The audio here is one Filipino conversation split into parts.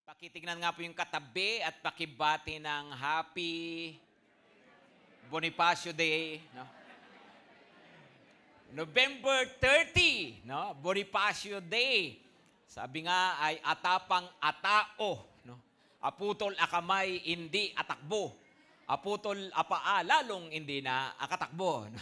Pakitignan nga po yung katabi at pakibati ng Happy Bonifacio Day. No? November 30, no? Bonifacio Day. Sabi nga ay atapang atao. No? Aputol akamay, hindi atakbo. Aputol apaa, lalong hindi na akatakbo. No?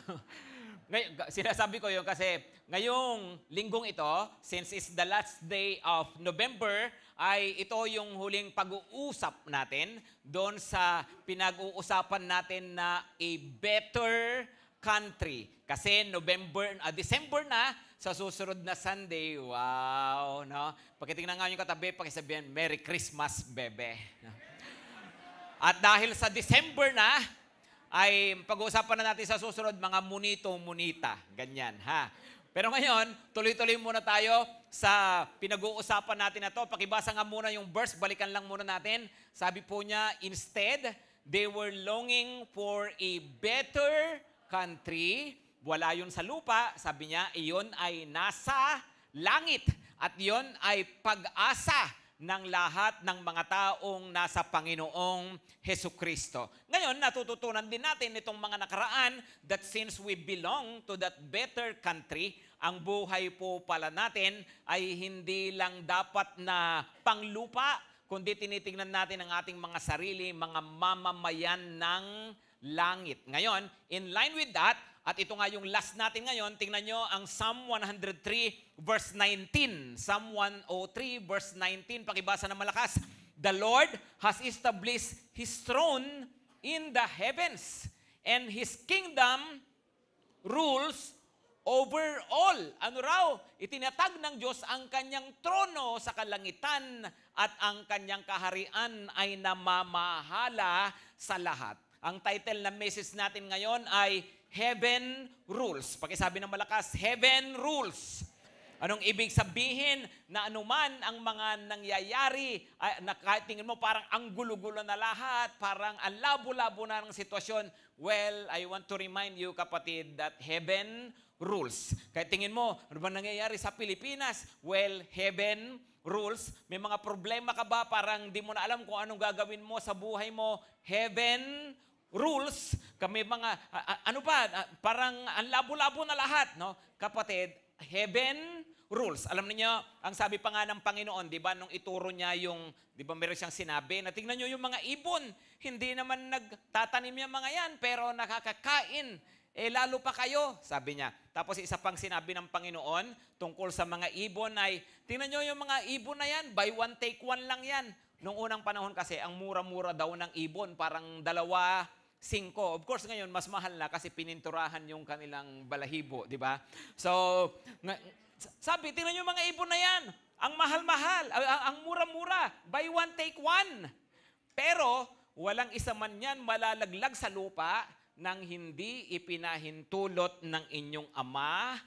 Ngayon, sinasabi ko yun kasi ngayong linggong ito, since it's the last day of November, ay ito yung huling pag-uusap natin doon sa pinag-uusapan natin na a better country. Kasi December na, sa susunod na Sunday, wow, no? Pagkitingnan nga yung katabi, pakisabihan, Merry Christmas, bebe. No? At dahil sa December na, ay pag-uusapan na natin sa susunod, mga munito-munita. Ganyan, ha? Pero ngayon, tuloy-tuloy muna tayo sa pinag-uusapan natin na to. Pakibasa nga muna yung verse, balikan lang muna natin. Sabi po niya, instead, they were longing for a better country. Wala yun sa lupa. Sabi niya, iyon ay nasa langit. At iyon ay pag-asa ng lahat ng mga taong nasa Panginoong Hesukristo. Ngayon, natututunan din natin itong mga nakaraan that since we belong to that better country, ang buhay po pala natin ay hindi lang dapat na panglupa, kundi tinitingnan natin ang ating mga sarili, mga mamamayan ng langit. Ngayon, in line with that, at ito nga yung last natin ngayon, tingnan nyo ang Psalm 103 verse 19. Psalm 103 verse 19, pakibasa na malakas. The Lord has established His throne in the heavens, and His kingdom rules over all. Ano raw? Itinatag ng Diyos ang kanyang trono sa kalangitan at ang kanyang kaharian ay namamahala sa lahat. Ang title ng message natin ngayon ay Heaven Rules. Pakisabi ng malakas, Heaven Rules. Anong ibig sabihin na anuman ang mga nangyayari, na kahit tingin mo parang ang gulo-gulo na lahat, parang ang labo-labo na ng sitwasyon, well, I want to remind you, kapatid, that heaven rules. Kahit tingin mo, ano ba nangyayari sa Pilipinas? Well, heaven rules. May mga problema ka ba? Parang di mo na alam kung anong gagawin mo sa buhay mo. Heaven rules. Kami mga, parang ang labo-labo na lahat, no? Kapatid, heaven rules. Alam niyo, ang sabi pa nga ng Panginoon, di ba, nung ituro niya yung, di ba, meron siyang sinabi, na tingnan niyo yung mga ibon, hindi naman nagtatanim yung mga yan, pero nakakakain. Lalo pa kayo, sabi niya. Tapos isa pang sinabi ng Panginoon tungkol sa mga ibon ay, tingnan niyo yung mga ibon na yan, buy one, take one lang yan. Nung unang panahon kasi, ang mura-mura daw ng ibon, parang 2.5. Of course, ngayon, mas mahal na kasi pininturahan yung kanilang balahibo, di ba? So, sabi, tingnan nyo mga ibon na yan. Ang mahal-mahal, ang mura-mura. Buy one, take one. Pero, walang isa man yan malalaglag sa lupa nang hindi ipinahintulot ng inyong Ama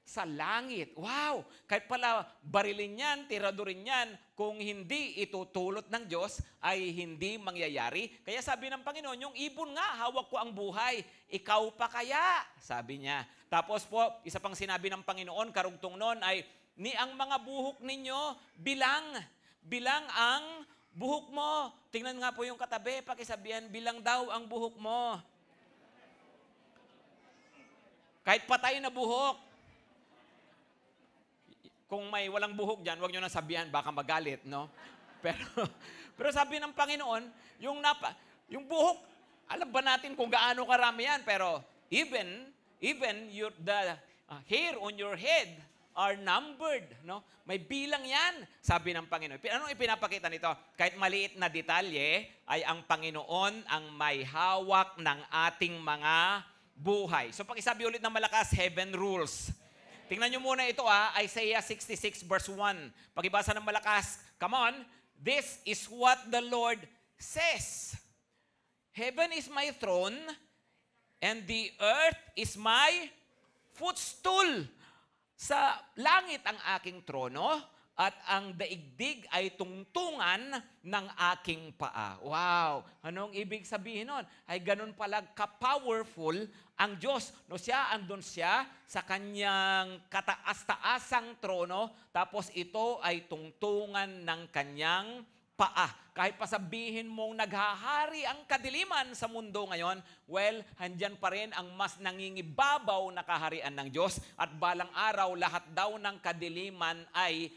sa langit. Wow! Kahit pala barilin yan, tiradurin yan, kung hindi itutulot ng Diyos, ay hindi mangyayari. Kaya sabi ng Panginoon, yung ibon nga, hawak ko ang buhay. Ikaw pa kaya? Sabi niya. Tapos po, isa pang sinabi ng Panginoon, karugtong noon ay, ni ang mga buhok ninyo, bilang ang buhok mo. Tingnan nga po yung katabi, pakisabihan, bilang daw ang buhok mo. Kahit patay na buhok. Kung may walang buhok dyan, huwag nyo nang sabihan, baka magalit, no? Pero sabi ng Panginoon, yung buhok, alam ba natin kung gaano karami yan? Pero even the hair on your head are numbered, no? May bilang yan, sabi ng Panginoon. Anong ipinapakita nito? Kahit maliit na detalye, ay ang Panginoon ang may hawak ng ating mga buhay. So pakisabi ulit ng malakas, heaven rules. Tingnan nyo muna ito, Isaiah 66 verse 1. Pakibasa ng malakas, come on, this is what the Lord says. Heaven is my throne, and the earth is my footstool. Sa langit ang aking trono, at ang daigdig ay tungtungan ng aking paa. Wow! Anong ibig sabihin nun? Ay ganun pala ka-powerful ang Diyos. No, andun siya sa kanyang kataas-taasang trono, tapos ito ay tungtungan ng kanyang paa. Kahit pa sabihin mong naghahari ang kadiliman sa mundo ngayon, well, handyan pa rin ang mas nangingibabaw na kaharian ng Diyos at balang araw, lahat daw ng kadiliman ay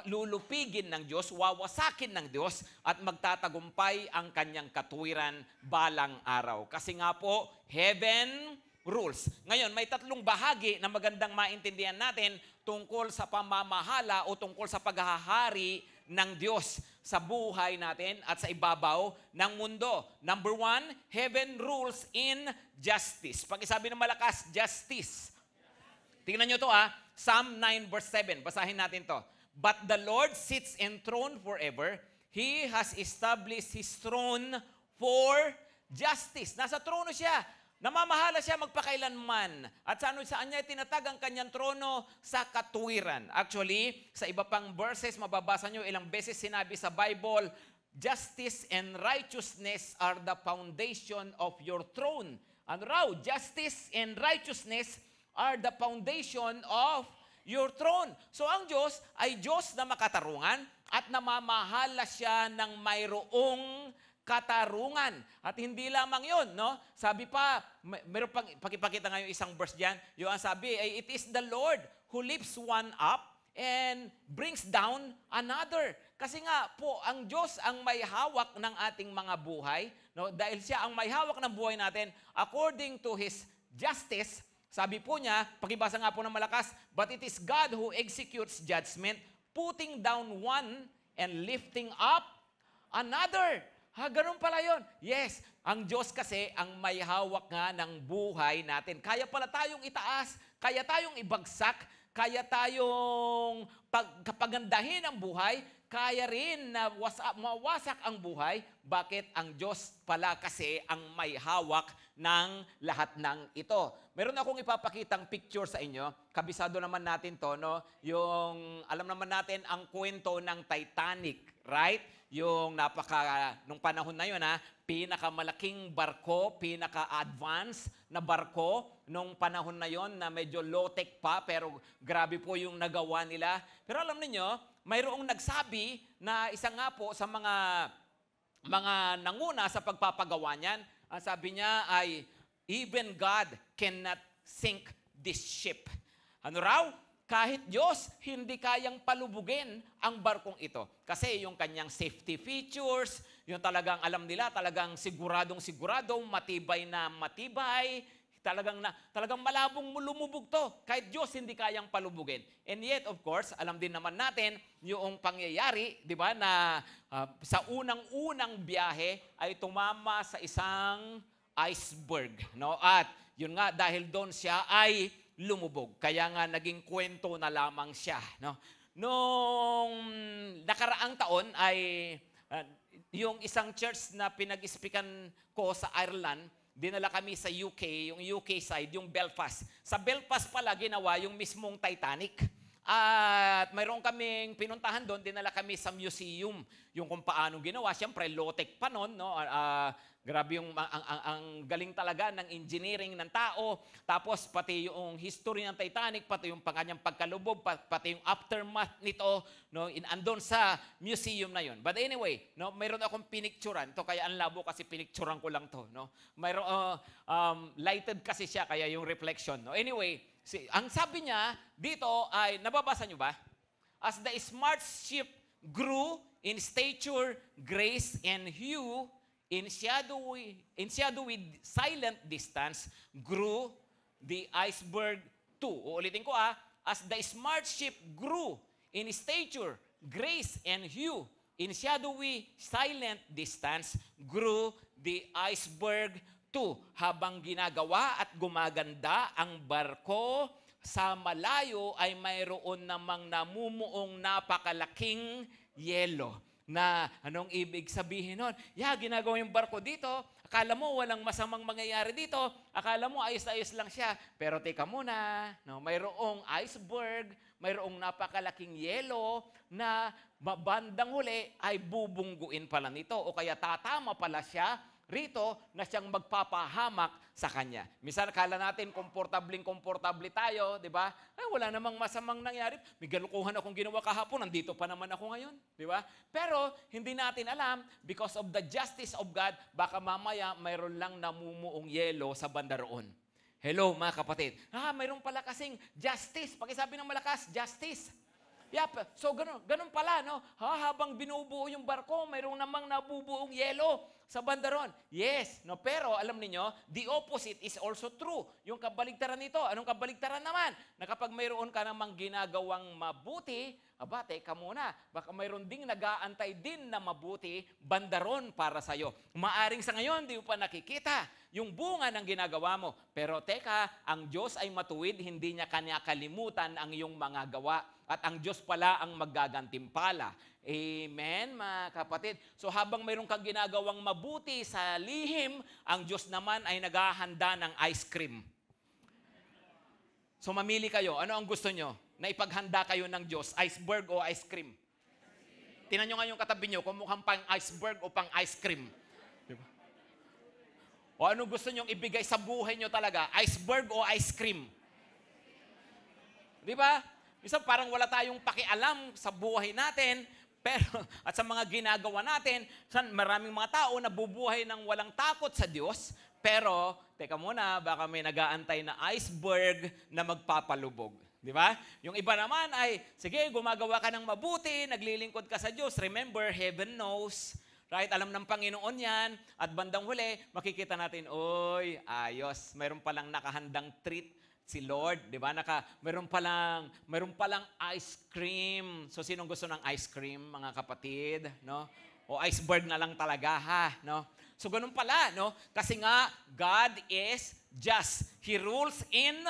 lulupigin ng Diyos, wawasakin ng Diyos at magtatagumpay ang kanyang katuwiran balang araw. Kasi nga po, heaven rules. Ngayon, may tatlong bahagi na magandang maintindihan natin tungkol sa pamamahala o tungkol sa paghahari ng Diyos sa buhay natin at sa ibabaw ng mundo. Number 1, heaven rules in justice. Pag-isabi ng malakas, justice. Tingnan nyo to Psalm 9 verse 7. Basahin natin to. But the Lord sits enthroned forever. He has established His throne for justice. Nasa trono siya. Namamahala siya magpakailanman. At saan niya tinatag ang kanyang trono? Sa katuwiran. Actually, sa iba pang verses, mababasa nyo ilang beses sinabi sa Bible, justice and righteousness are the foundation of your throne. Ano raw? Justice and righteousness are the foundation of your throne. So ang Diyos ay Diyos na makatarungan at namamahala siya ng mayroong katarungan. At hindi lamang yun, no? Sabi pa, meron pang, pakipakita nga yung isang verse dyan, yung sabi, it is the Lord who lifts one up and brings down another. Kasi nga po, ang Diyos ang may hawak ng ating mga buhay, no? Dahil siya ang may hawak ng buhay natin, according to His justice, sabi po niya, pakibasa nga po ng malakas, but it is God who executes judgment, putting down one and lifting up another. Ganun pala yun. Yes, ang Diyos kasi ang may hawak nga ng buhay natin. Kaya pala tayong itaas, kaya tayong ibagsak, kaya tayong kapagandahin ang buhay, kaya rin na mawasak ang buhay. Bakit? Ang Diyos pala kasi ang may hawak ng lahat ng ito. Meron akong ipapakitang picture sa inyo. Kabisado naman natin to, no? Yung, alam naman natin ang kwento ng Titanic, right? Yung nung panahon na yun, pinakamalaking barko, pinaka-advance na barko nung panahon na yon na medyo low-tech pa, pero grabe po yung nagawa nila. Pero alam niyo, mayroong nagsabi na isa nga po sa mga nanguna sa pagpapagawa niyan, ang sabi niya ay, even God cannot sink this ship. Ano raw? Kahit Diyos, hindi kayang palubugin ang barkong ito. Kasi yung kanyang safety features, yung talagang alam nila, talagang siguradong matibay na matibay, talagang malabong lumubog to. Kahit Diyos, hindi kayang palubugin. And yet, of course, alam din naman natin yung pangyayari, di ba, na sa unang-unang biyahe ay tumama sa isang iceberg. No? At yun nga, dahil doon siya ay lumubog. Kaya nga naging kwento na lamang siya. No? Nung nakaraang taon ay yung isang church na pinag-ispikan ko sa Ireland, dinala kami sa UK, yung UK side, yung Belfast. Sa Belfast pala ginawa yung mismong Titanic. At mayroon kaming pinuntahan doon, dinala kami sa museum. Yung kung paano ginawa, siyempre low-tech pa noon, no? Grabe yung ang galing talaga ng engineering ng tao. Tapos pati yung history ng Titanic, pati yung kanyang pagkalubog, pati yung aftermath nito, no, andon sa museum na yon. But anyway, no, mayroon akong pinicturan. To kaya ang labo kasi pinicturan ko lang to, no. Mayroon lighted kasi siya kaya yung reflection, no. Anyway, ang sabi niya dito ay nababasa niyo ba? As the smart ship grew in stature, grace and hue, in shadowy silent distance, grew the iceberg too. Uulitin ko as the smart ship grew in stature, grace, and hue, in shadowy silent distance, grew the iceberg too. Habang ginagawa at gumaganda ang barko, sa malayo ay mayroon namang namumuong napakalaking yelo. Na anong ibig sabihin nun? Ginagawa yung barko dito, akala mo walang masamang mangyayari dito, akala mo ayos-ayos lang siya. Pero teka muna, no, mayroong iceberg, mayroong napakalaking yelo na bandang huli ay bubungguin pala nito o kaya tatama pala siya rito na siyang magpapahamak sa kanya. Minsan akala natin komportable tayo, di ba? Ay, wala namang masamang nangyari. May galukuhan akong ginawa kahapon, nandito pa naman ako ngayon, di ba? Pero hindi natin alam, because of the justice of God, baka mamaya mayroon lang namumuong yelo sa banda roon. Hello mga kapatid. Mayroon pala kasing justice. Pakisabi ng malakas, justice. Yep. So, ganun pala, no? Habang binubuo yung barko, mayroong namang nabubuong yelo sa bandaron. Yes, no? Pero, alam niyo, the opposite is also true. Yung kabaligtaran nito, anong kabaligtaran naman? Na kapag mayroon ka namang ginagawang mabuti, teka muna, baka mayroon ding nag-aantay din na mabuti bandaron para sa'yo. Maaring sa ngayon, di mo pa nakikita yung bunga ng ginagawa mo. Pero teka, ang Diyos ay matuwid, hindi niya kanya kalimutan ang iyong mga gawa. At ang Diyos pala ang maggagantimpala. Amen, mga kapatid. So habang mayroon kang ginagawang mabuti sa lihim, ang Diyos naman ay naghahanda ng ice cream. So mamili kayo, ano ang gusto nyo? Na ipaghanda kayo ng Diyos, iceberg o ice cream? Tingnan nyo nga yung katabi nyo, kung mukhang pang iceberg o pang ice cream. Diba? O ano gusto nyong ibigay sa buhay nyo talaga? Iceberg o ice cream? Di ba? Minsan parang wala tayong pakialam sa buhay natin, pero at sa mga ginagawa natin, maraming mga tao na bubuhay ng walang takot sa Diyos, pero teka muna, baka may nag-aantay na iceberg na magpapalubog. Di ba? Yung iba naman ay, sige, gumagawa ka ng mabuti, naglilingkod ka sa Diyos. Remember, heaven knows. Right? Alam ng Panginoon yan. At bandang huli, makikita natin, oy, ayos. Mayroon palang nakahandang treat si Lord, di ba? Mayroon palang ice cream. So, sinong gusto ng ice cream, mga kapatid? No? O iceberg na lang talaga, ha? No? So, ganun pala, no? Kasi nga, God is just. He rules in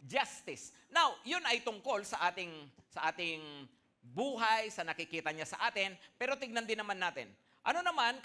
justice. Now, yun ay tungkol sa ating buhay, sa nakikita niya sa atin, pero tignan din naman natin. Ano naman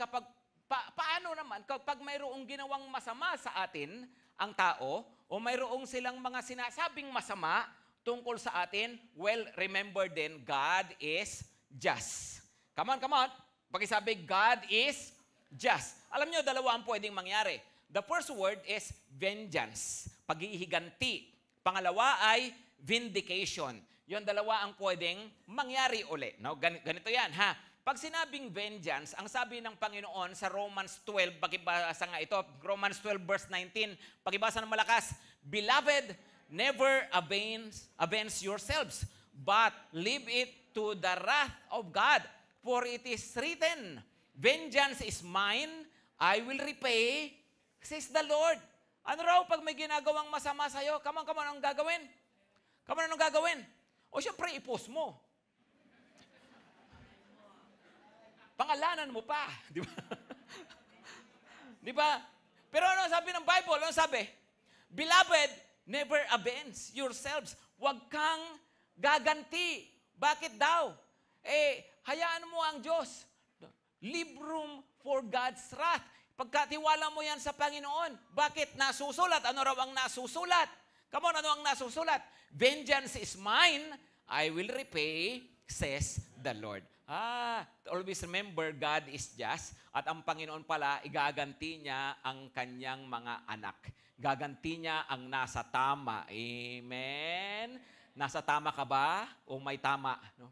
paano naman kapag mayroong ginawang masama sa atin ang tao o mayroong silang mga sinasabing masama tungkol sa atin? Well, remember then, God is just. Come on. Pakisabi, God is just. Alam niyo, dalawa ang pwedeng mangyari. The first word is vengeance, pag-ihiganti. Pangalawa ay vindication. Yung dalawa ang pwedeng mangyari uli. No? Ganito yan, ha? Pag sinabing vengeance, ang sabi ng Panginoon sa Romans 12, pakibasa nga ito, Romans 12 verse 19, pakibasa ng malakas, Beloved, never avenge yourselves, but leave it to the wrath of God. For it is written, Vengeance is mine, I will repay, says the Lord. Ano raw pag may ginagawang masama sa'yo? Come on, anong gagawin? Anong gagawin? O syempre, i-post mo. Pangalanan mo pa. Di ba? Di ba? Pero ano sabi ng Bible? Ano sabi? Beloved, never avenge yourselves. Huwag kang gaganti. Bakit daw? Hayaan mo ang Diyos. Leave room for God's wrath. Pagkatiwala mo yan sa Panginoon, bakit nasusulat? Ano raw ang nasusulat? Come on, ano ang nasusulat? Vengeance is mine, I will repay, says the Lord. Always remember, God is just, at ang Panginoon pala, igaganti niya ang kanyang mga anak. Gaganti niya ang nasa tama. Amen? Nasa tama ka ba? O may tama? No?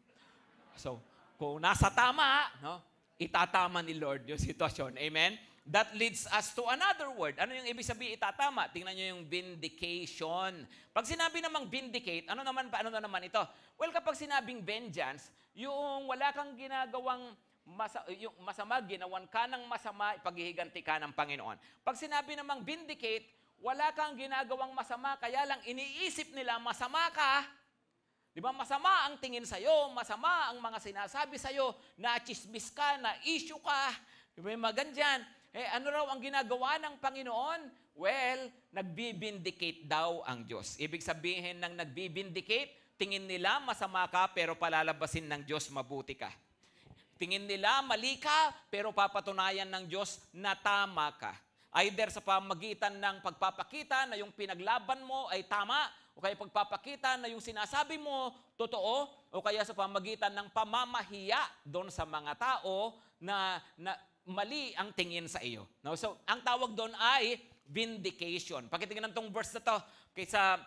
So, kung nasa tama, no, itatama ni Lord yung sitwasyon. Amen? That leads us to another word. Ano yung ibig sabihin itatama? Tingnan nyo yung vindication. Pag sinabi namang vindicate, ano naman ito? Well, kapag sinabing vengeance, yung wala kang ginagawang yung masama, ginawan ka ng masama, ipaghihiganti ka ng Panginoon. Pag sinabi namang vindicate, wala kang ginagawang masama, kaya lang iniisip nila masama ka. Di ba? Masama ang tingin sa'yo, masama ang mga sinasabi sa'yo, na-chismis ka, na-issue ka, di ba? Magandyan. Ano raw ang ginagawa ng Panginoon? Well, nagbibindicate daw ang Diyos. Ibig sabihin ng nagbibindicate, tingin nila masama ka, pero palalabasin ng Diyos mabuti ka. Tingin nila mali ka, pero papatunayan ng Diyos na tama ka. Either sa pamagitan ng pagpapakita na yung pinaglaban mo ay tama, o kaya pagpapakita na yung sinasabi mo totoo, o kaya sa pamagitan ng pamamahiya doon sa mga tao na mali ang tingin sa iyo. No? So, ang tawag doon ay vindication. Pakitingnan tong verse na to kaysa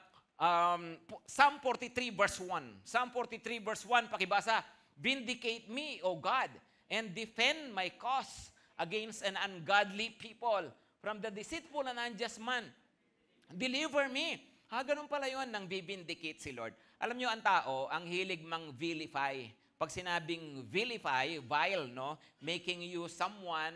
Psalm 43 verse 1. Psalm 43 verse 1, pakibasa, "Vindicate me, O God, and defend my cause against an ungodly people, from the deceitful and unjust man. Deliver me." Ganun pala yun nang bibindicate si Lord. Alam nyo, ang tao, ang hilig mang vilify. Pag sinabing vilify, vile, no? Making you someone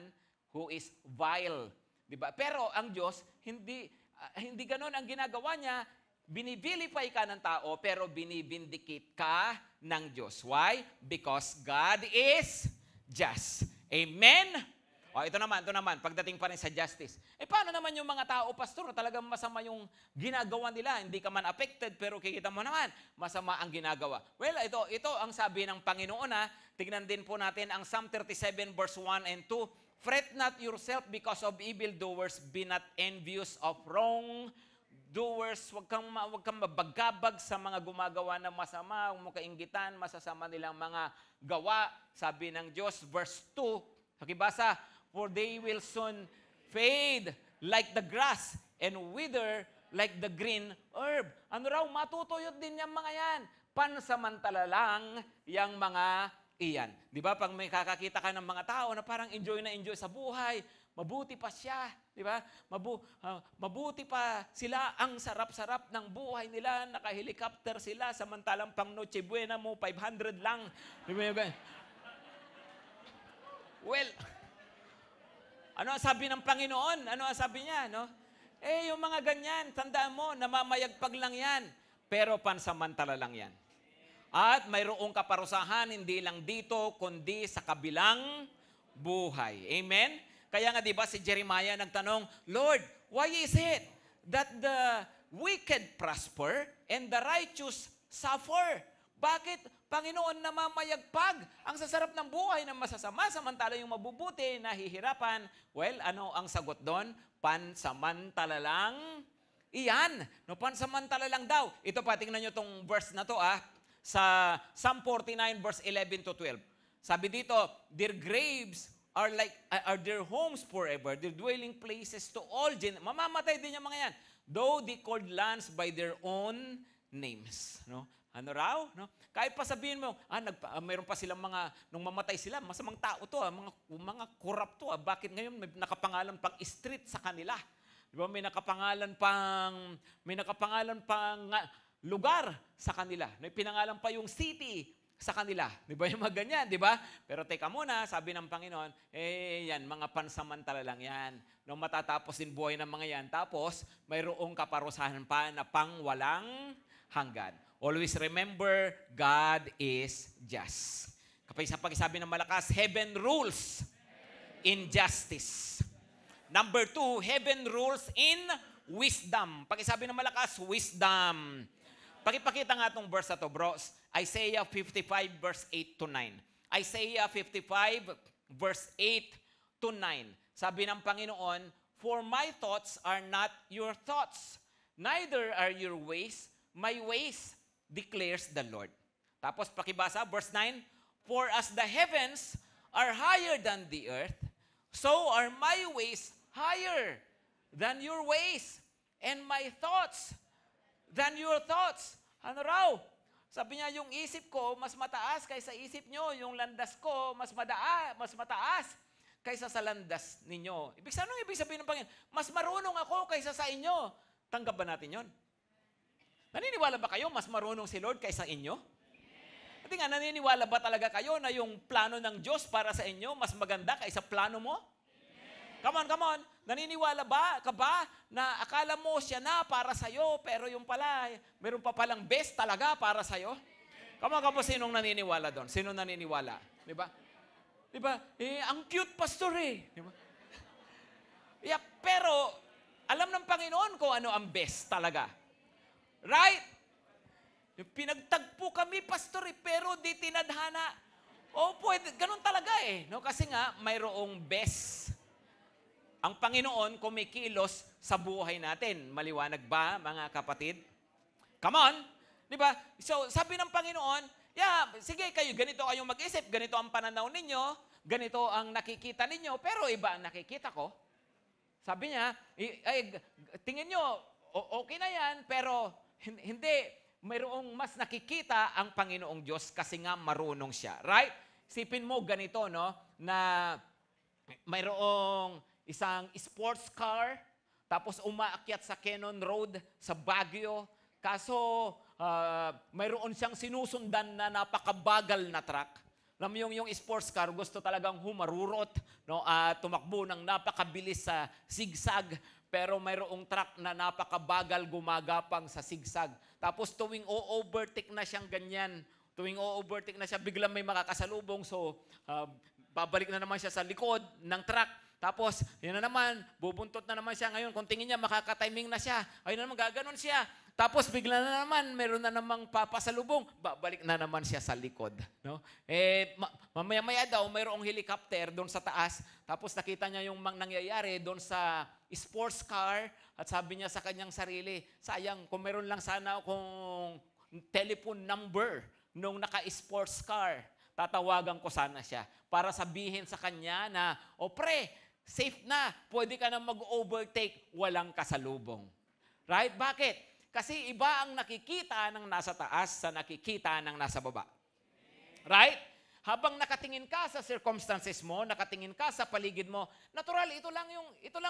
who is vile. Diba? Pero ang Diyos, hindi ganun ang ginagawa niya. Binivilify ka ng tao, pero binibindicate ka ng Diyos. Why? Because God is just. Amen? Ito naman, pagdating pa rin sa justice. Paano naman yung mga tao, pastor, na talagang masama yung ginagawa nila? Hindi ka man affected, pero kikita mo naman, masama ang ginagawa. Well, ito ang sabi ng Panginoon. Tignan din po natin ang Psalm 37 verse 1 and 2. "Fret not yourself because of evildoers, be not envious of wrongdoers." Huwag kang mabagabag sa mga gumagawa ng masama, huwag mo kainggitan, masasama nilang mga gawa. Sabi ng Diyos, verse 2, pakibasa, "For they will soon fade like the grass and wither like the green herb." Ano raw? Matutuyot din yung mga yan. Pansamantala lang yung mga iyan. Di ba? Pag may kakakita ka ng mga tao na parang enjoy na enjoy sa buhay, mabuti pa siya. Di ba? Mabuti pa sila. Ang sarap-sarap ng buhay nila. Naka-helicopter sila. Samantalang pang Noche Buena mo, 500 lang. Di ba? Well, ano ang sabi ng Panginoon? Ano ang sabi niya? No? Yung mga ganyan, tandaan mo, namamayagpag lang yan. Pero pansamantala lang yan. At mayroong kaparusahan, hindi lang dito, kundi sa kabilang buhay. Amen? Kaya nga, di ba, si Jeremiah nagtanong, "Lord, why is it that the wicked prosper and the righteous suffer?" Bakit, Panginoon, namamayagpag ang sasarap ng buhay ng masasama, samantala yung mabubuti, nahihirapan? Well, ano ang sagot doon? Pansamantala lang iyan. No, pansamantala lang daw. Ito pa, tingnan nyo itong verse na to, sa Psalm 49, verse 11 to 12. Sabi dito, "Their graves are their homes forever, their dwelling places to all Mamamatay din yung mga yan. "Though they called lands by their own names." No? Ano raw? No? Kahit pa sabihin mo, mayroon pa silang nung mamatay sila, masamang tao to, mga korap to. Bakit ngayon may nakapangalan pang street sa kanila? Di ba? May nakapangalan pang lugar sa kanila. May pinangalan pa yung city sa kanila. Di ba? Yung mga ganyan, di ba? Pero teka muna, sabi ng Panginoon, yan, mga pansamantala lang yan. No, matatapos din buhay ng mga yan. Tapos, mayroong kaparusahan pa na pang walang hanggan. Always remember, God is just. Kapag sabi ng malakas, heaven rules in justice. Number 2, heaven rules in wisdom. Pag sabi ng malakas, wisdom. Pakipakita nga itong verse na to, bros. Isaiah 55 verse 8 to 9. Isaiah 55 verse 8 to 9. Sabi ng Panginoon, "For my thoughts are not your thoughts, neither are your ways my ways, declares the Lord." Tapos pakibasa, verse 9, "For as the heavens are higher than the earth, so are my ways higher than your ways, and my thoughts than your thoughts." Ano raw? Sabi niya, yung isip ko mas mataas kaysa isip nyo, yung landas ko mas mataas kaysa sa landas ninyo. Anong ibig sabihin ng Panginoon? Mas marunong ako kaysa sa inyo. Tanggap ba natin yon? Naniniwala ba kayo mas marunong si Lord kaysa inyo? At nga, naniniwala ba talaga kayo na yung plano ng Diyos para sa inyo mas maganda kaysa plano mo? Come on. Naniniwala ka ba na akala mo siya na para sa'yo, pero yung pala, meron pa palang best talaga para sa'yo? Come on, sinong naniniwala doon? Sino naniniwala? Di ba? Ang cute, pastor Di ba? Yeah, pero, alam ng Panginoon kung ano ang best talaga. Right? Pinagtagpo kami, pastor pero di tinadhana. Pwede, ganun talaga No? Kasi nga, mayroong best. Ang Panginoon kumikilos sa buhay natin. Maliwanag ba, mga kapatid? Come on! Di ba? So, sabi ng Panginoon, sige kayo, ganito kayong mag-isip, ganito ang pananaw ninyo, ganito ang nakikita ninyo, pero iba ang nakikita ko. Sabi niya, tingin nyo, okay na yan, pero hindi. Mayroong mas nakikita ang Panginoong Diyos kasi nga marunong siya. Right? Sipin mo ganito, no? Na mayroong isang sports car, tapos umaakyat sa Cannon Road sa Baguio. Kaso, mayroon siyang sinusundan na napakabagal na truck. Alam mo yung sports car, gusto talagang humarurot, no? Tumakbo ng napakabilis sa zigzag, pero mayroong truck na napakabagal gumagapang sa zigzag. Tapos tuwing o-overtake na siyang ganyan, biglang may makakasalubong, so babalik na naman siya sa likod ng truck. Tapos, yun na naman, bubuntot na naman siya ngayon. Kung tingin niya, makakatiming na siya. Ayun na naman, gaganon siya. Tapos, bigla na naman, meron na namang papasalubong. Babalik na naman siya sa likod. No? Mamaya-maya daw, mayroong helicopter doon sa taas. Tapos, nakita niya yung nangyayari doon sa sports car. At sabi niya sa kanyang sarili, sayang, kung meron lang sana akong telephone number nung naka-sports car, tatawagan ko sana siya para sabihin sa kanya na, pre, safe na, pwede ka na mag-overtake, walang kasalubong. Right? Bakit? Kasi iba ang nakikita ng nasa taas sa nakikita ng nasa baba. Right? Habang nakatingin ka sa circumstances mo, nakatingin ka sa paligid mo, natural, ito lang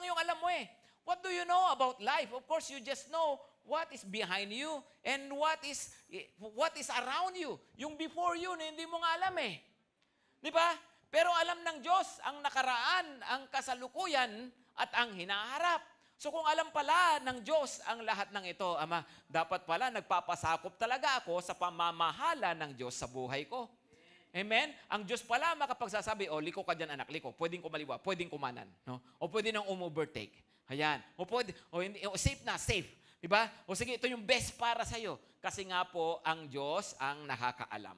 yung alam mo eh. What do you know about life? Of course, you just know what is behind you and what is around you. Yung before you, hindi mo nga alam eh. Di ba? Pero alam ng Diyos ang nakaraan, ang kasalukuyan, at ang hinaharap. So kung alam pala ng Diyos ang lahat ng ito, Ama, dapat pala nagpapasakop talaga ako sa pamamahala ng Diyos sa buhay ko. Amen? Ang Diyos pala makapagsasabi, liko ka dyan anak, liko. Pwedeng kumaliwa, pwedeng kumanan. No? O pwede nang umovertake. Ayan. O pwede, safe na, safe. Diba? O sige, ito yung best para sa'yo. Kasi nga po, ang Diyos ang nakakaalam.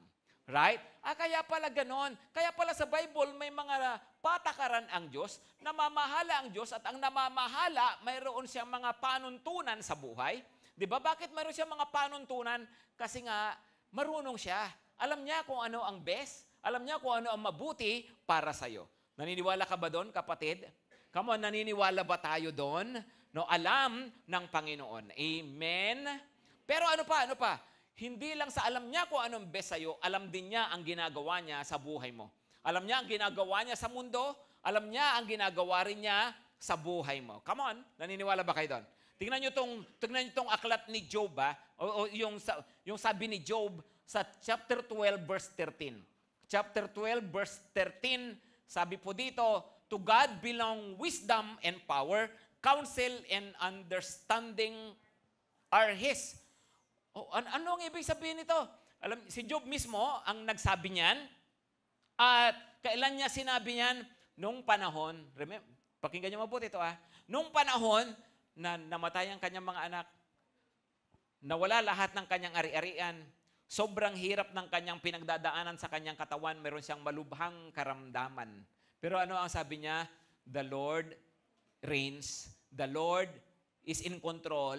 Right? Kaya pala ganon. Kaya pala sa Bible, may mga patakaran ang Diyos, namamahala ang Diyos, at ang namamahala, mayroon siyang mga panuntunan sa buhay. Diba? Bakit mayroon siyang mga panuntunan? Kasi nga, marunong siya. Alam niya kung ano ang best. Alam niya kung ano ang mabuti para sa'yo. Naniniwala ka ba doon, kapatid? Come on, naniniwala ba tayo doon? No, alam ng Panginoon. Amen? Pero ano pa? Hindi lang sa alam niya kung anong best sa'yo, alam din niya ang ginagawa niya sa buhay mo. Alam niya ang ginagawa niya sa mundo, alam niya ang ginagawa rin niya sa buhay mo. Come on, naniniwala ba kayo doon? Tingnan niyo tong aklat ni Job, o yung sabi ni Job sa chapter 12 verse 13. Chapter 12 verse 13, sabi po dito, to God belong wisdom and power, counsel and understanding are His. Ano ang ibig sabihin nito? Si Job mismo ang nagsabi niyan. At kailan niya sinabi niyan? Nung panahon, pakinggan niyo mabuti ito nung panahon na namatay ang kanyang mga anak, nawala lahat ng kanyang ari-arian, sobrang hirap ng kanyang pinagdadaanan sa kanyang katawan, meron siyang malubhang karamdaman. Pero ano ang sabi niya? The Lord reigns, the Lord is in control,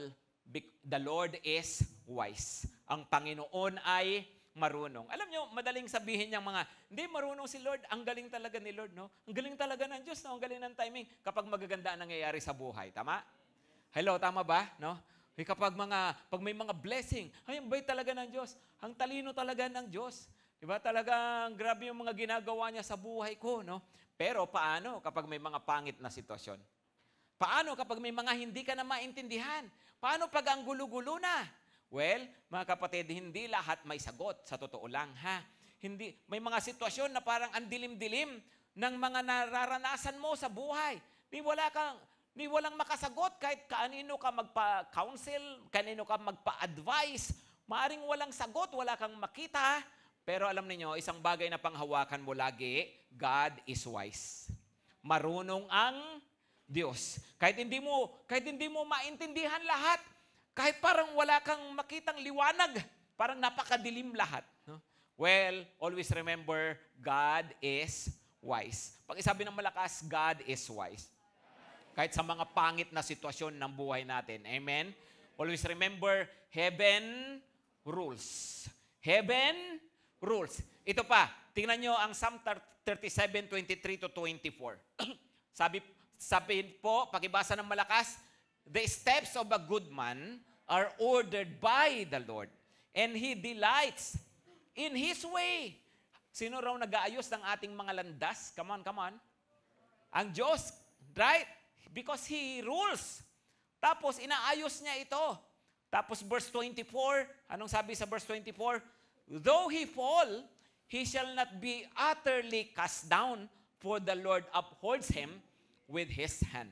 the Lord is wise. Ang Panginoon ay marunong. Alam nyo, madaling sabihin niyang mga, hindi, marunong si Lord. Ang galing talaga ni Lord, no? Ang galing talaga ng Diyos, no? Ang galing ng timing kapag magaganda ang nangyayari sa buhay. Tama? Hello, tama ba? No? Pag may mga blessing, ay, ang bait talaga ng Diyos. Ang talino talaga ng Diyos. Diba? Talagang grabe yung mga ginagawa niya sa buhay ko, no? Pero paano kapag may mga pangit na sitwasyon? Paano kapag may mga hindi ka na maintindihan? Paano pag ang gulo-gulo na? Well, mga kapatid, hindi lahat may sagot. Sa totoo lang, Hindi, may mga sitwasyon na parang ang dilim-dilim ng mga nararanasan mo sa buhay. Ni walang makasagot kahit kanino ka magpa-counsel, kanino ka magpa-advise. Maaring walang sagot, wala kang makita. Pero alam niyo, isang bagay na panghawakan mo lagi, God is wise. Marunong ang Diyos. Kahit hindi mo maintindihan lahat, kahit parang wala kang makitang liwanag, parang napakadilim lahat. No? Well, always remember, God is wise. Pag isabi ng malakas, God is wise. Kahit sa mga pangit na sitwasyon ng buhay natin. Amen? Always remember, heaven rules. Heaven rules. Ito pa, tingnan nyo ang Psalm 37:23 to 24. sabi po, pakibasa ng malakas, the steps of a good man are ordered by the Lord, and He delights in His way. Sino raw nag-aayos ng ating mga landas? Come on, come on. Ang Diyos, right? Because He rules. Tapos, inaayos niya ito. Tapos, verse 24, anong sabi sa verse 24? Though he fall, he shall not be utterly cast down, for the Lord upholds him with His hand.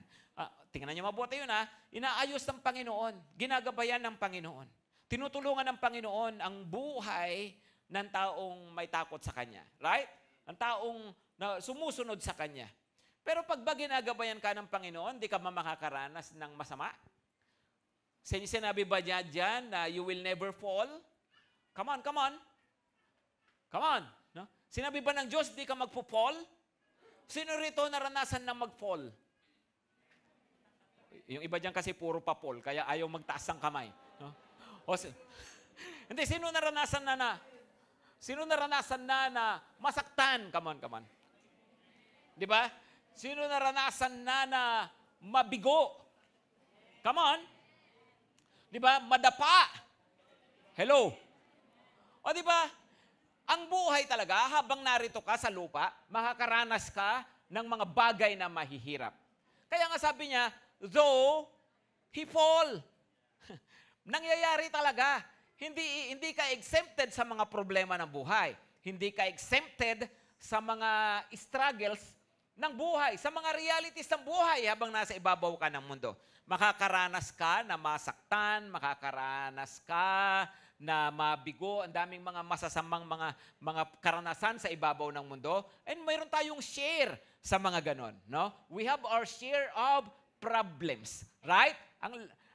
Tingnan niyo mabuti yun Inaayos ng Panginoon. Ginagabayan ng Panginoon. Tinutulungan ng Panginoon ang buhay ng taong may takot sa Kanya. Right? Ang taong sumusunod sa Kanya. Pero pag ba ginagabayan ka ng Panginoon, di ka makakaranas ng masama? Sinabi ba niya dyan na you will never fall? Come on, come on. Come on. No? Sinabi ba ng Diyos, di ka magpo-fall? Sino rito naranasan na mag-fall? Yung iba dyan kasi puro pa-fall, kaya ayaw magtaas ng kamay. No? Hindi, sino naranasan na masaktan? Come on, come on. Di ba? Sino naranasan na mabigo? Come on. Di ba? Madapa. Hello. O di ba? Ang buhay talaga, habang narito ka sa lupa, makakaranas ka ng mga bagay na mahihirap. Kaya nga sabi niya, though he fall. Nangyayari talaga. Hindi ka exempted sa mga problema ng buhay. Hindi ka exempted sa mga struggles ng buhay, sa mga realities ng buhay habang nasa ibabaw ka ng mundo. Makakaranas ka na masaktan, makakaranas ka na mabigo, ang daming mga masasamang mga karanasan sa ibabaw ng mundo. And mayroon tayong share sa mga ganon. No? We have our share of problems. Right?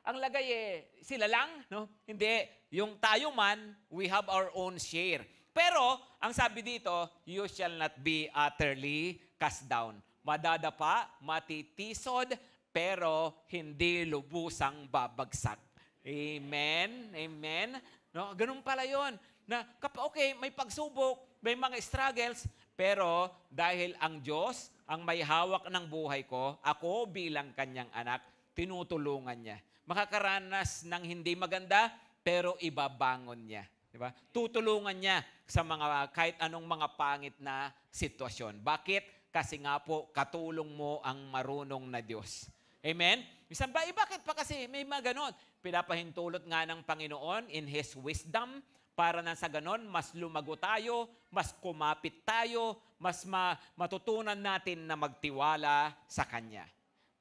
Ang lagay sila lang. No? Hindi. Yung tayo man, we have our own share. Pero, ang sabi dito, you shall not be utterly cast down. Madadapa, matitisod, pero hindi lubusang babagsak. Amen? Amen? No, ganun pala yun. Na, okay, may pagsubok, may mga struggles, pero dahil ang Diyos ang may hawak ng buhay ko, ako bilang kanyang anak, tinutulungan niya. Makakaranas ng hindi maganda, pero ibabangon niya. Diba? Tutulungan niya sa mga kahit anong mga pangit na sitwasyon. Bakit? Kasi nga po, katulong mo ang marunong na Diyos. Amen? Minsan ba, bakit pa kasi may mga ganon? Pinapahintulot nga ng Panginoon in His wisdom para na sa ganon, mas lumago tayo, mas kumapit tayo, mas matutunan natin na magtiwala sa Kanya.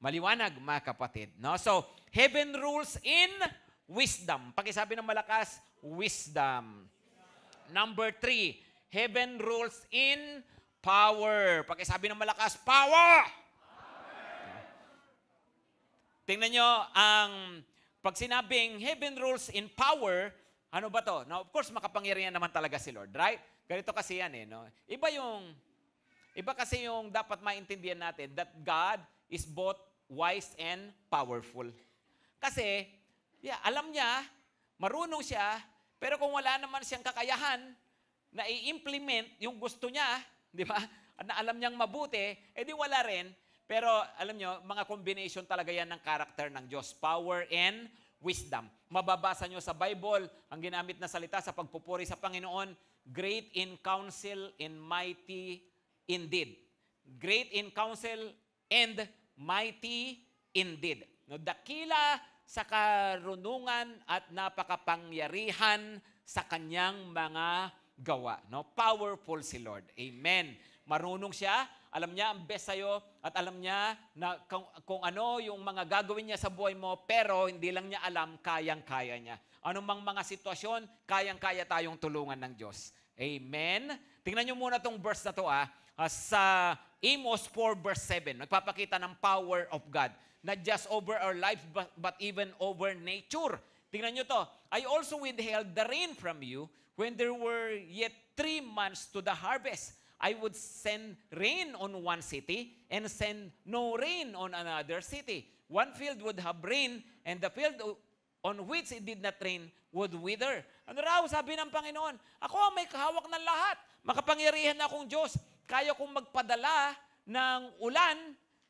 Maliwanag, mga kapatid. No? So, heaven rules in wisdom. Pakisabi ng malakas, wisdom. Number 3, heaven rules in power. Pakisabi ng malakas, power! Tingnan nyo, pag sinabing heaven rules in power, ano ba to? Now, of course, makapangyarihan naman talaga si Lord, right? Ganito kasi yan no? Iba kasi yung dapat maintindihan natin that God is both wise and powerful. Kasi, alam niya, marunong siya, pero kung wala naman siyang kakayahan na i-implement yung gusto niya, di ba? Na alam niyang mabuti, edi wala rin. Pero alam nyo, mga combination talaga yan ng character ng Diyos. Power and wisdom. Mababasa nyo sa Bible, ang ginamit na salita sa pagpupuri sa Panginoon, great in counsel and mighty indeed. Great in counsel and mighty indeed. No, dakila sa karunungan at napakapangyarihan sa kanyang mga gawa. No? Powerful si Lord. Amen. Marunong siya, alam niya ang best sa'yo, at alam niya na kung ano yung mga gagawin niya sa buhay mo, pero hindi lang niya alam, kayang-kaya niya. Anumang mga sitwasyon, kayang-kaya tayong tulungan ng Diyos. Amen? Tingnan niyo muna tong verse na to sa Amos 4 verse 7. Nagpapakita ng power of God. Not just over our lives, but even over nature. Tingnan niyo to. I also withheld the rain from you when there were yet 3 months to the harvest. I would send rain on one city and send no rain on another city. One field would have rain, and the field on which it did not rain would wither. Ano raw, sabi ng Panginoon, ako ang may kahawak ng lahat. Makapangyarihan akong Diyos. kaya kong magpadala ng ulan,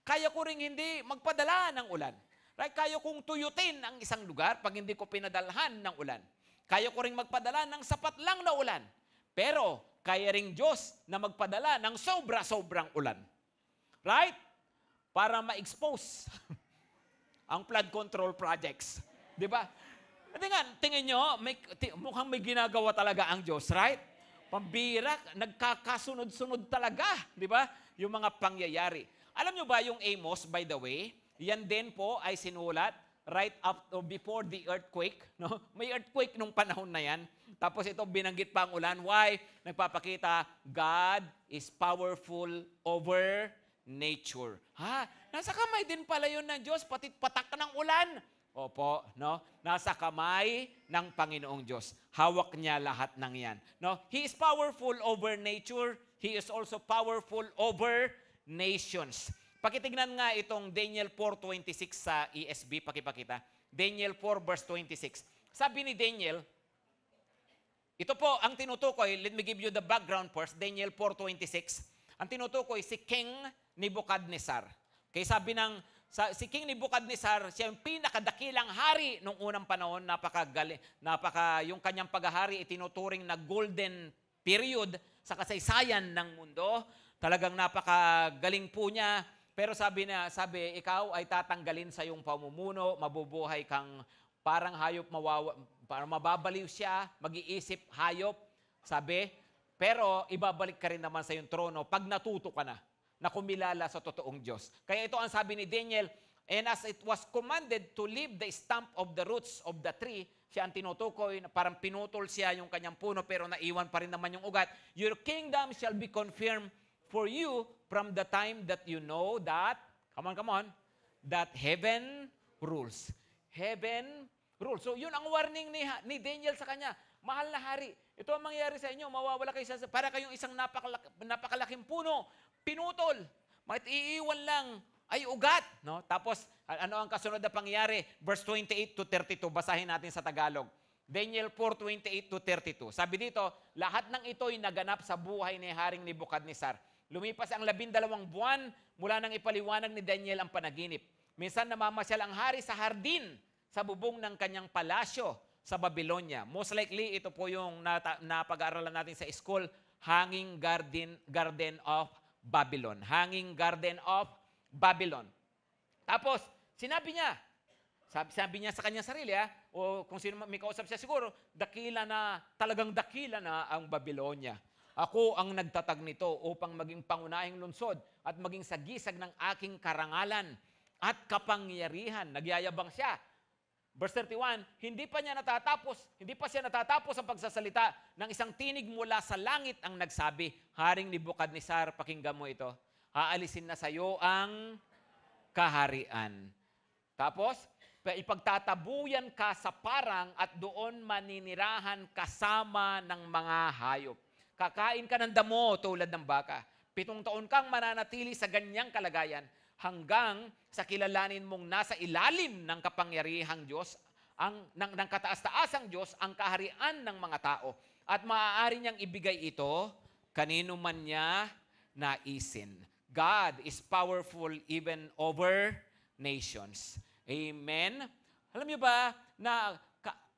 kaya ko ring hindi magpadala ng ulan. Right? Kaya kong tuyutin ang isang lugar pag hindi ko pinadalhan ng ulan. Kaya ko ring magpadala ng sapat lang na ulan. Pero kaya ring Diyos na magpadala ng sobra-sobrang ulan. Right? Para ma-expose ang flood control projects. Di ba? Tingin nyo, mukhang may ginagawa talaga ang Diyos, right? Pambira, nagkakasunod-sunod talaga, di ba? Yung mga pangyayari. Alam nyo ba yung Amos, by the way, yan din po ay sinulat right up before the earthquake. No? May earthquake nung panahon na yan. Tapos ito binanggit pa ang ulan. Why? Nagpapakita, God is powerful over nature. Nasa kamay din pala yun ng Diyos, pati patak ng ulan. Opo, no? Nasa kamay ng Panginoong Diyos. Hawak niya lahat ng yan. No? He is powerful over nature. He is also powerful over nations. Pakitignan nga itong Daniel 4:26 sa ESV, pakipakita. Daniel 4 verse 26. Sabi ni Daniel, ito po ang tinutukoy, let me give you the background first, Daniel 4:26. Ang tinutukoy si King Nebuchadnezzar. Kaya sabi si King Nebuchadnezzar, siya yung pinakadakilang hari nung unang panahon, yung kanyang paghahari itinuturing na golden period sa kasaysayan ng mundo. Talagang napakagaling po niya. Pero sabi, ikaw ay tatanggalin sa iyong pamumuno, mabubuhay kang parang hayop, parang mababaliw siya, mag-iisip hayop, sabi. Pero ibabalik ka rin naman sa iyong trono pag natuto ka na kumilala sa totoong Diyos. Kaya ito ang sabi ni Daniel, and as it was commanded to leave the stump of the roots of the tree, siya ang tinutukoy, parang pinutol siya yung kanyang puno, pero naiwan pa rin naman yung ugat. Your kingdom shall be confirmed for you from the time that you know that, come on, that heaven rules. Heaven rules. So yun ang warning ni Daniel sa kanya. Mahal na hari, ito ang mangyayari sa inyo, mawawala kayo para kayong isang napakalaking puno, pinutol, iiwan lang, ay ugat. No? Tapos, ano ang kasunod na pangyayari? Verse 28 to 32, basahin natin sa Tagalog. Daniel 4:28 to 32. Sabi dito, lahat ng ito'y naganap sa buhay ni Haring Nebuchadnezzar. Lumipas ang 12 buwan mula nang ipaliwanag ni Daniel ang panaginip. Minsan namamasyal ang hari sa hardin sa bubong ng kanyang palasyo sa Babylonia. Most likely, ito po yung napag-aaralan natin sa school, Hanging Garden of Babylon. Hanging Garden of Babylon. Tapos, sabi niya sa kanyang sarili, o kung sino may kausap siya siguro, talagang dakila na ang Babylonia. Ako ang nagtatag nito upang maging pangunahing lungsod at maging sagisag ng aking karangalan at kapangyarihan. Nagyayabang siya. Verse 31, hindi pa siya natatapos ang pagsasalita ng isang tinig mula sa langit ang nagsabi, Haring Nebuchadnezzar, pakinggan mo ito, aalisin na sa iyo ang kaharian. Tapos, ipagtatabuyan ka sa parang at doon maninirahan kasama ng mga hayop. Kakain ka ng damo tulad ng baka. 7 taon kang mananatili sa ganyang kalagayan hanggang sa kilalanin mong nasa ilalim ng kapangyarihang Diyos, ng kataas-taasang Diyos, ang kaharian ng mga tao. At maaari niyang ibigay ito kanino man niya naisin. God is powerful even over nations. Amen? Alam niyo ba na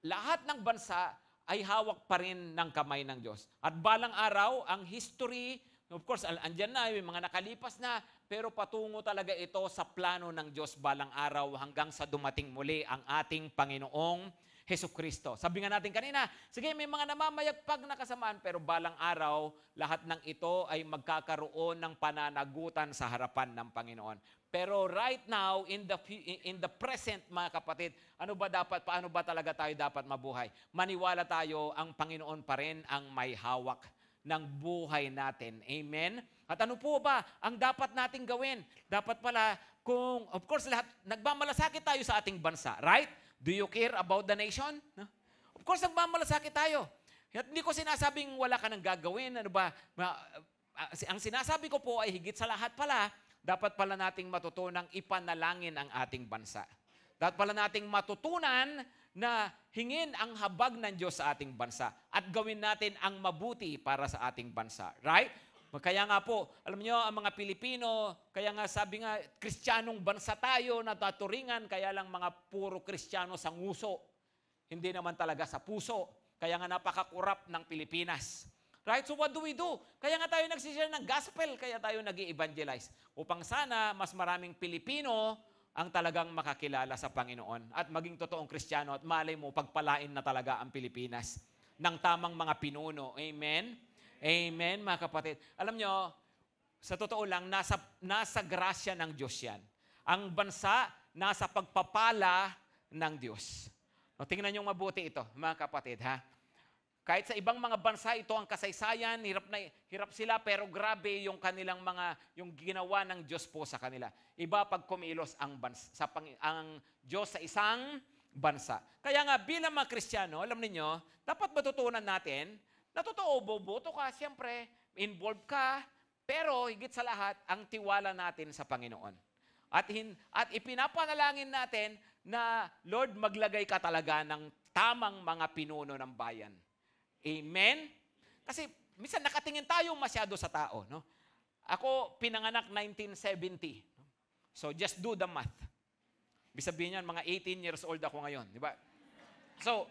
lahat ng bansa ay hawak pa rin ng kamay ng Diyos. At balang araw, ang history, of course, andyan na, yung mga nakalipas na, pero patungo talaga ito sa plano ng Diyos balang araw hanggang sa dumating muli ang ating Panginoong Hesukristo. Sabi nga natin kanina, sige, may mga namamayagpag na kasamaan, pero balang araw, lahat ng ito ay magkakaroon ng pananagutan sa harapan ng Panginoon. Pero right now, in the present, mga kapatid, paano ba talaga tayo dapat mabuhay? Maniwala tayo, ang Panginoon pa rin ang may hawak ng buhay natin. Amen? At ano po ba ang dapat nating gawin? Dapat pala, of course, nagmamalasakit tayo sa ating bansa, right? Do you care about the nation? No? Of course, nagmamalasakit tayo. At hindi ko sinasabing wala ka nang gagawin. Ang sinasabi ko po ay higit sa lahat pala, dapat pala nating matutunang ipanalangin ang ating bansa. Dapat pala nating matutunan na hingin ang habag ng Diyos sa ating bansa at gawin natin ang mabuti para sa ating bansa. Right? Kaya nga po, alam niyo, ang mga Pilipino, kaya nga sabi nga, Kristiyanong bansa tayo, natuturingan, kaya lang mga puro Kristiyano sa nguso. Hindi naman talaga sa puso. Kaya nga napaka-corrupt ng Pilipinas. Right? So what do we do? Kaya nga tayo nagsishare ng gospel, kaya tayo nag-i-evangelize. Upang sana, mas maraming Pilipino ang talagang makakilala sa Panginoon at maging totoong Kristiyano at malay mo, pagpalain na talaga ang Pilipinas ng tamang mga pinuno. Amen? Amen, mga kapatid. Alam nyo, sa totoo lang, nasa grasya ng Diyos yan. Ang bansa, nasa pagpapala ng Diyos. O, tingnan nyo mabuti ito, mga kapatid, ha? Kahit sa ibang mga bansa, ito ang kasaysayan, hirap sila, pero grabe yung kanilang yung ginawa ng Diyos po sa kanila. Iba pag kumilos ang ang Diyos sa isang bansa. Kaya nga, bilang mga Kristiyano, alam niyo, dapat matutunan natin na totoo, boboto ka, siyempre, involved ka, pero higit sa lahat, ang tiwala natin sa Panginoon. At ipinapanalangin natin na, Lord, maglagay ka talaga ng tamang mga pinuno ng bayan. Amen? Kasi minsan nakatingin tayo masyado sa tao. No? Ako, pinanganak 1970. So, just do the math. Ibig sabihin yan, mga 18 years old ako ngayon. Di ba? So,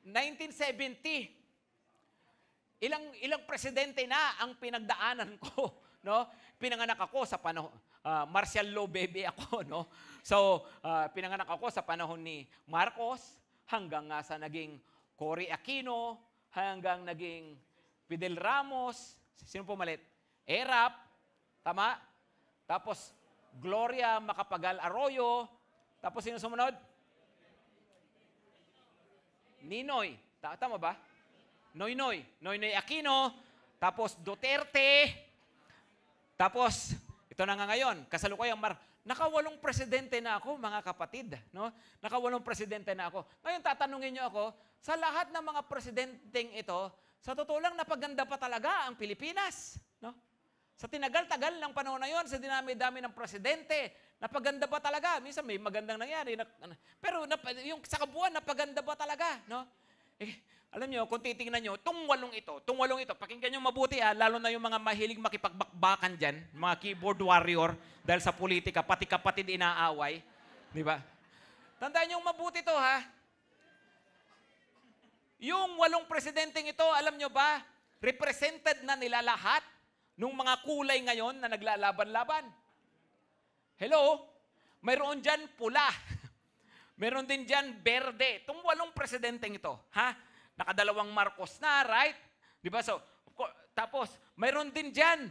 1970, ilang presidente na ang pinagdaanan ko, no? Pinanganak ako sa panahon martial law baby ako, no? So, pinanganak ako sa panahon ni Marcos hanggang sa naging Cory Aquino, hanggang naging Fidel Ramos, sino po malit? Erap, tama? Tapos Gloria Macapagal Arroyo, tapos sino sumunod? Ninoy. Tama ba? Noynoy Aquino. Tapos Duterte. Tapos, ito na nga ngayon, kasalukuyang nakawalong presidente na ako, mga kapatid. No? Nakawalong presidente na ako. Ngayon, tatanungin niyo ako, sa lahat ng mga presidenteng ito, sa totoo lang, napaganda pa talaga ang Pilipinas. No? Sa tinagal-tagal ng panahon na yon, sa dinami-dami ng presidente, napaganda ba talaga? Minsan may magandang nangyari. Pero yung sa kabuuan, napaganda ba talaga? No? Alam nyo, kung titingnan nyo, itong walong ito, pakinggan nyo mabuti lalo na yung mga mahilig makipagbakbakan dyan, mga keyboard warrior, dahil sa politika, pati kapatid inaaway. Di ba? Tandaan nyo mabuti to, ha? Yung 8 presidenteng ito, alam nyo ba, represented na nila lahat nung mga kulay ngayon na naglalaban-laban. Hello? Mayroon dyan pula. Meron din dyan berde. Itong 8 presidenteng ito. Ha? Nakadalawang Marcos na, right? Di ba? So, tapos, mayroon din dyan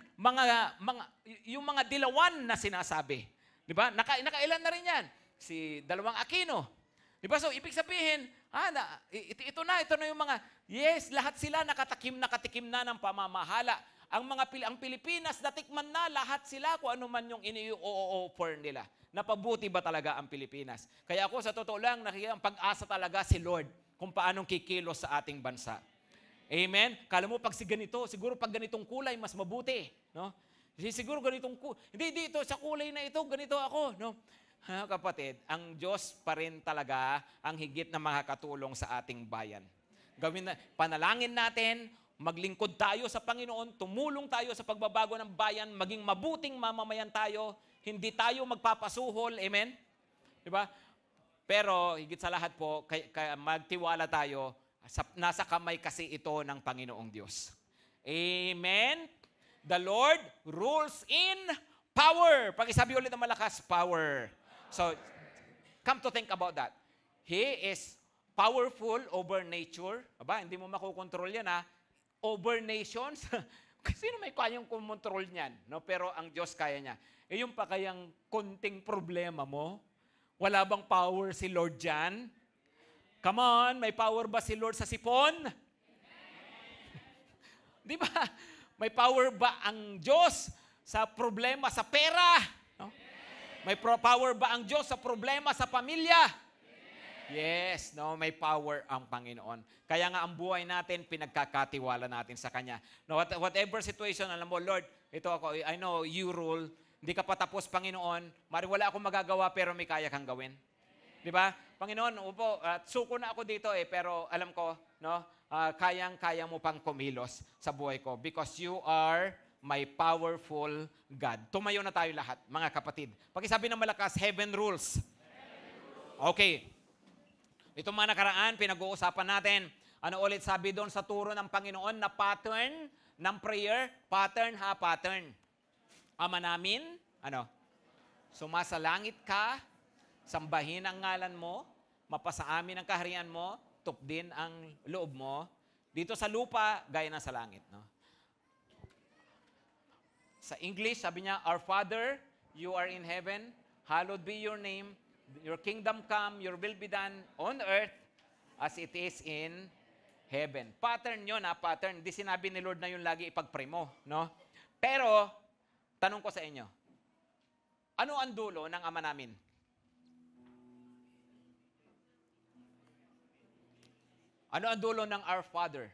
yung mga dilawan na sinasabi. Di ba? Nakailan na rin yan. Si Dalawang Aquino. Di ba? So, ibig sabihin, ito na yung mga, yes, lahat sila nakatikim na ng pamamahala. Ang Pilipinas, natikman na lahat sila kung ano man yung ini-offer nila. Napabuti ba talaga ang Pilipinas? Kaya ako, sa totoo lang, nakikita ang pag-asa talaga si Lord kung paanong kikilos sa ating bansa. Amen? Kala mo, pag siguro pag ganitong kulay, mas mabuti. No? Siguro ganitong kulay. Hindi, dito, sa kulay na ito, ganito ako. No? Ha, kapatid, ang Diyos pa rin talaga ang higit na makakatulong sa ating bayan. Panalangin natin, maglingkod tayo sa Panginoon, tumulong tayo sa pagbabago ng bayan, maging mabuting mamamayan tayo, hindi tayo magpapasuhol, amen? Diba? Pero higit sa lahat po, magtiwala tayo, nasa kamay kasi ito ng Panginoong Diyos. Amen? The Lord rules in power. Pag-isabi ulit ng malakas, power. So, come to think about that. He is powerful over nature. Aba, hindi mo makukontrol yan, ha? Over nations. Sino may kayang kumontrol niyan? No? Pero ang Diyos kaya niya. Yung pa kayang konting problema mo, wala bang power si Lord dyan? Come on, may power ba si Lord sa sipon? Di ba? May power ba ang Diyos sa problema sa pera? No? May power ba ang Diyos sa problema sa pamilya? Yes, no, may power ang Panginoon. Kaya nga ang buhay natin, pinagkakatiwala natin sa Kanya. No, whatever situation, alam mo, Lord, ito ako, I know you rule. Hindi ka patapos, Panginoon. Mari wala akong magagawa, pero may kaya kang gawin. Di ba? Panginoon, upo, suko na ako dito pero alam ko, no, kayang-kaya mo pang kumilos sa buhay ko because you are my powerful God. Tumayo na tayo lahat, mga kapatid. Pakisabi ng malakas, heaven rules. Okay. Itong mga nakaraan, pinag-uusapan natin. Ano ulit sabi doon sa turo ng Panginoon na pattern ng prayer? Pattern ha, pattern. Ama namin, ano? Sumasalangit ka, sambahin ang ngalan mo, mapasa amin ang kaharian mo, tupdin ang loob mo. Dito sa lupa, gaya na sa langit. No? Sa English, sabi niya, Our Father, you are in heaven, hallowed be your name, your kingdom come, your will be done on earth as it is in heaven. Pattern yun, pattern. Hindi sinabi ni Lord na yun lagi ipag-pray mo. No? Pero, tanong ko sa inyo, ano ang dulo ng Ama namin? Ano ang dulo ng Our Father?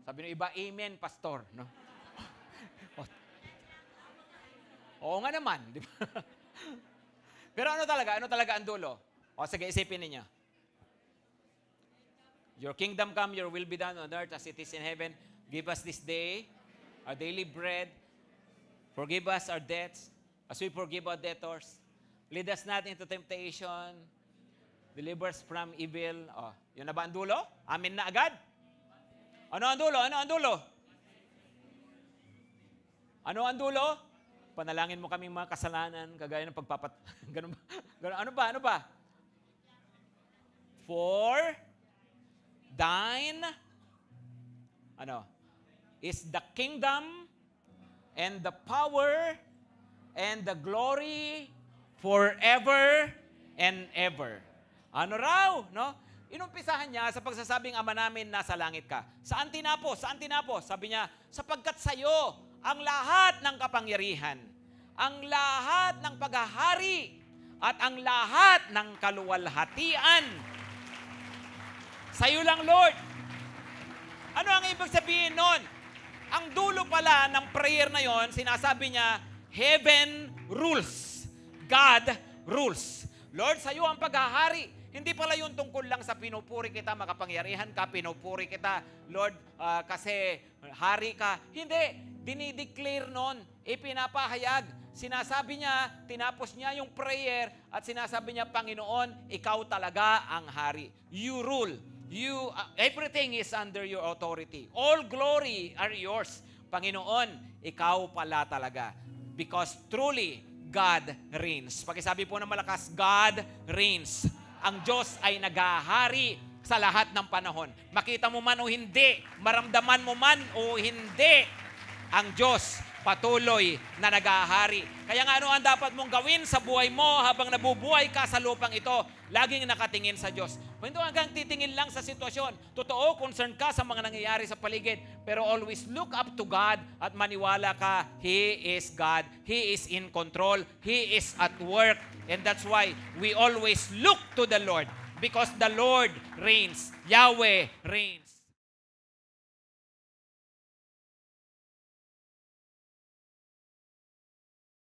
Sabi ng iba, Amen, Pastor. No? Oo nga naman. Di ba? Pero ano talaga ang dulo? O sige, isipin ninyo. Your kingdom come, your will be done on earth as it is in heaven. Give us this day our daily bread. Forgive us our debts as we forgive our debtors. Lead us not into temptation. Deliver us from evil. O, yun na ba ang dulo? Amin na agad? Ano ang dulo? Ano ang dulo? Ano ang dulo? Panalangin mo kaming mga kasalanan, kagaya ng pagpapat... Ganun ba? Ano ba? Ano ba? For thine, ano, is the kingdom and the power and the glory forever and ever. Ano raw, no? Inumpisahan niya sa pagsasabing Ama namin nasa langit ka. Saan tinapos? Saan tinapos? Sabi niya, sapagkat sa'yo ang lahat ng kapangyarihan, ang lahat ng paghahari, at ang lahat ng kaluwalhatian. Sa'yo lang, Lord. Ano ang ibig sabihin nun? Ang dulo pala ng prayer na yon, sinasabi niya, heaven rules. God rules. Lord, sa'yo ang paghahari. Hindi pala yung tungkol lang sa pinupuri kita, makapangyarihan ka, pinupuri kita, Lord, kasi hari ka. Hindi. Dinideclare nun, ipinapahayag. Sinasabi niya, tinapos niya yung prayer at sinasabi niya, Panginoon, ikaw talaga ang hari. You rule. Everything is under your authority. All glory are yours. Panginoon, ikaw pala talaga. Because truly, God reigns. Pakisabi po ng malakas, God reigns. Ang Diyos ay naghahari sa lahat ng panahon. Makita mo man o hindi, maramdaman mo man o hindi, ang Diyos patuloy na naghahari. Kaya nga ano ang dapat mong gawin sa buhay mo habang nabubuhay ka sa lupang ito? Laging nakatingin sa Diyos. Hindi hanggang titingin lang sa sitwasyon. Totoo, concerned ka sa mga nangyayari sa paligid. Pero always look up to God at maniwala ka, He is God. He is in control. He is at work. And that's why we always look to the Lord. Because the Lord reigns. Yahweh reigns.